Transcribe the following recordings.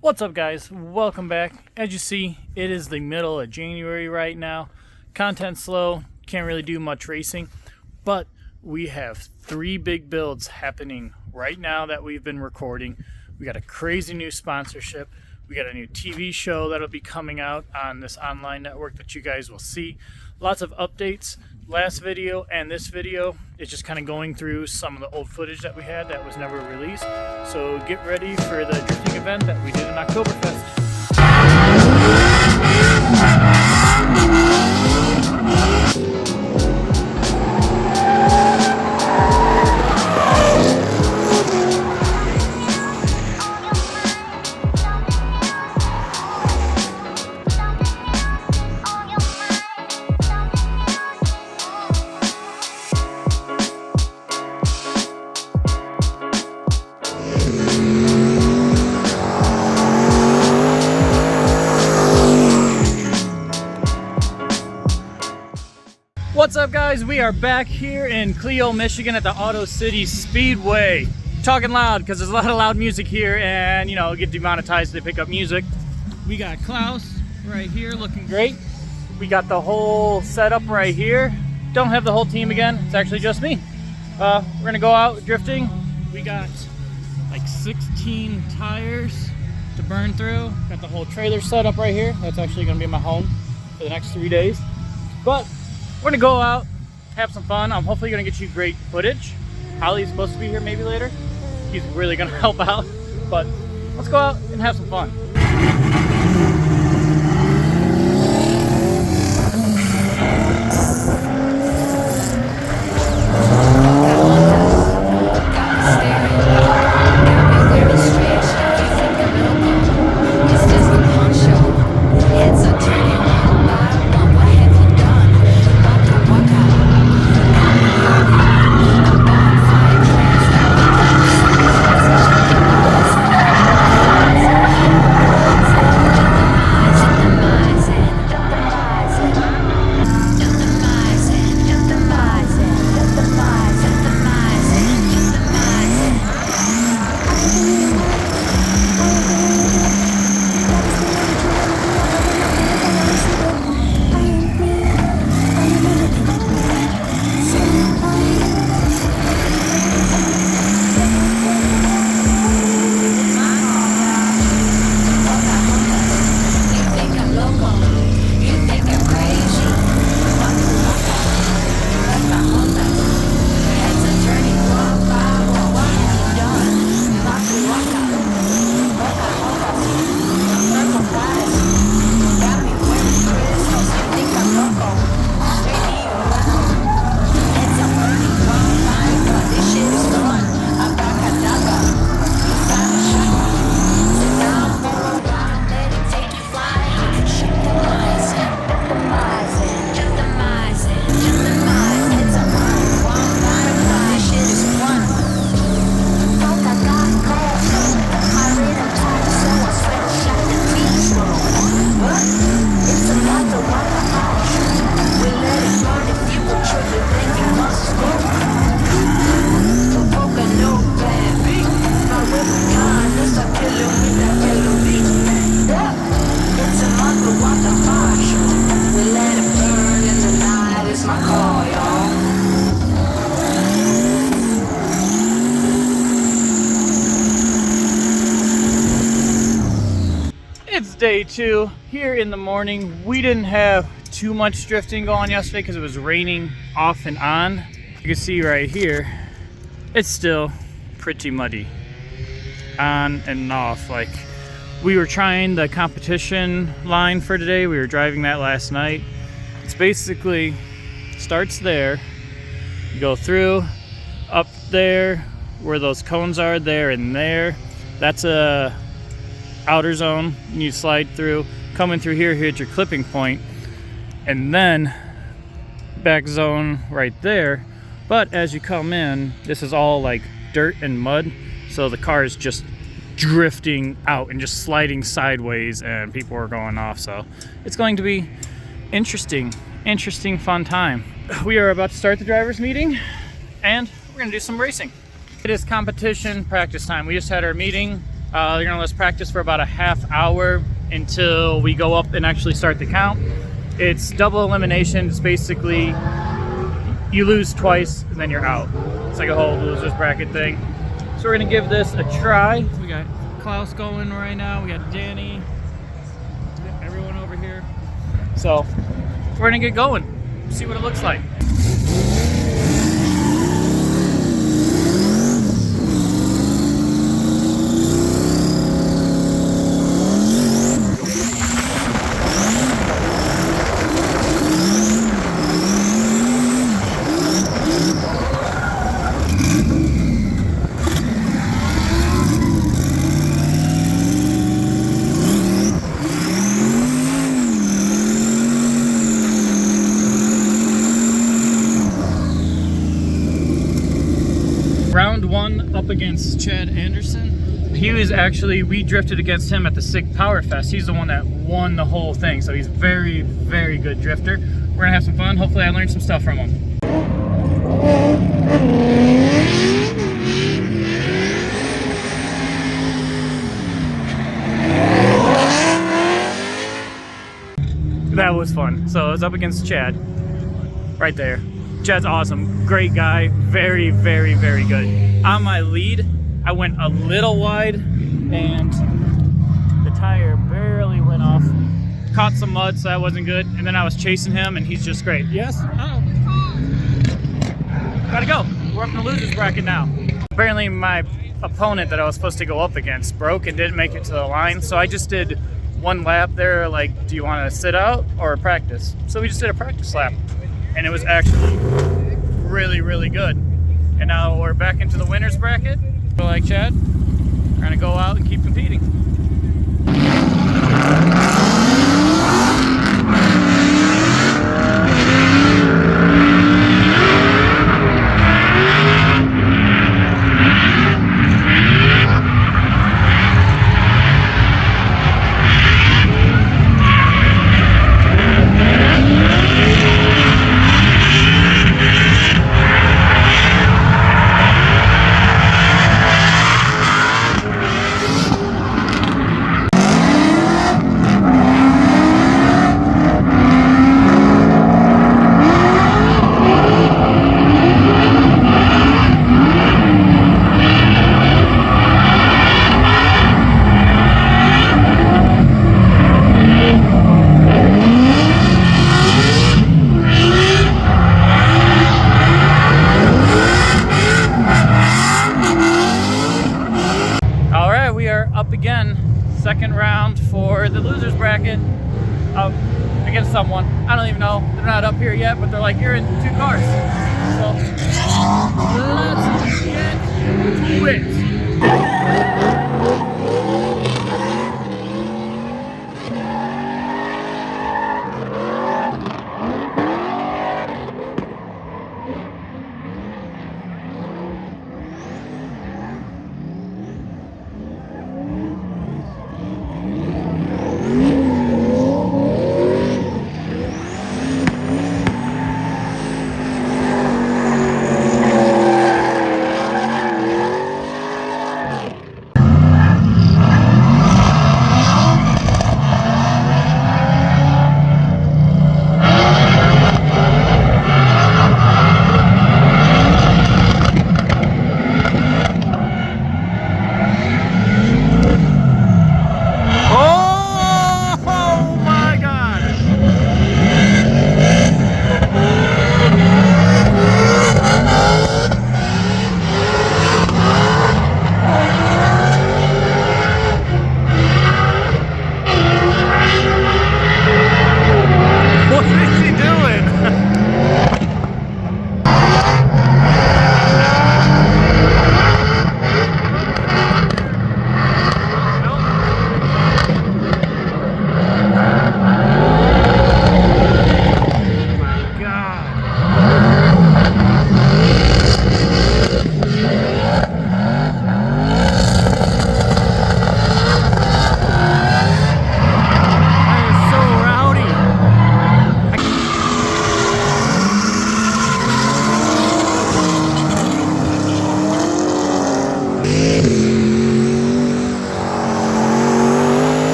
What's up, guys? Welcome back. As you see, it is the middle of January right now. Content slow, can't really do much racing, but we have 3 big builds happening right now that we've been recording. We got a crazy new sponsorship. We got a new TV show that'll be coming out on this online network that you guys will see. Lots of updates. Last video and this video is just kind of going through some of the old footage that we had that was never released. So get ready for the drifting event that we did in Octoberfest. What's up, guys? We are back here in Clio, Michigan at the Autocity Speedway. Talking loud because there's a lot of loud music here and, you know, get demonetized if they pick up music. We got Klaus right here looking great. We got the whole setup right here. Don't have the whole team again. It's actually just me. We're going to go out drifting. We got like 16 tires to burn through. Got the whole trailer set up right here. That's actually going to be my home for the next 3 days. But we're gonna go out, have some fun. I'm hopefully gonna get you great footage. Holly's supposed to be here maybe later. He's really gonna help out. But let's go out and have some fun. It's day 2 here in the morning. We didn't have too much drifting going yesterday because it was raining off and on. You can see right here, it's still pretty muddy on and off. Like, we were trying the competition line for today. We were driving that last night. It's basically starts there, you go through up there where those cones are, there and there. That's a outer zone. You slide through, coming through here, hit your clipping point, and then back zone right there. But as you come in, this is all like dirt and mud, so the car is just drifting out and just sliding sideways, and people are going off. So it's going to be interesting, fun time. We are about to start the drivers meeting and we're gonna do some racing. It is competition practice time. We just had our meeting They're gonna let us practice for about a half hour until we go up and actually start the count. It's double elimination. It's basically you lose twice and then you're out. It's like a whole losers bracket thing. So we're gonna give this a try. We got Klaus going right now. We got Danny, everyone over here. So we're gonna get going, see what it looks like. Round one up against Chad Anderson. He was actually, we drifted against him at the SIG Powerfest. He's the one that won the whole thing, so he's very, very good drifter. We're gonna have some fun. Hopefully I learned some stuff from him. That was fun. So I was up against Chad right there. Chad's awesome, great guy, very, very, very good. On my lead, I went a little wide and the tire barely went off. Caught some mud, so that wasn't good. And then I was chasing him and he's just great. Yes? Oh. Gotta go. We're up in the losers bracket now. Apparently my opponent that I was supposed to go up against broke and didn't make it to the line, so I just did one lap there, like, do you want to sit out or practice? So we just did a practice lap. And it was actually really, really good. And now we're back into the winners bracket. So like Chad, we're gonna go out and keep competing. Up again, second round for the losers bracket against someone. I don't even know. They're not up here yet, but they're like, you're in 2 cars. So let's get to it.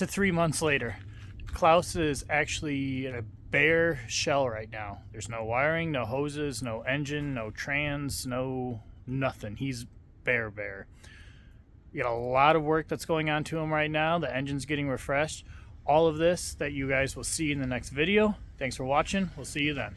to 3 months later. Klaus is actually in a bare shell right now. There's no wiring, no hoses, no engine, no trans, no nothing. He's bare. We got a lot of work that's going on to him right now. The engine's getting refreshed. All of this that you guys will see in the next video. Thanks for watching. We'll see you then.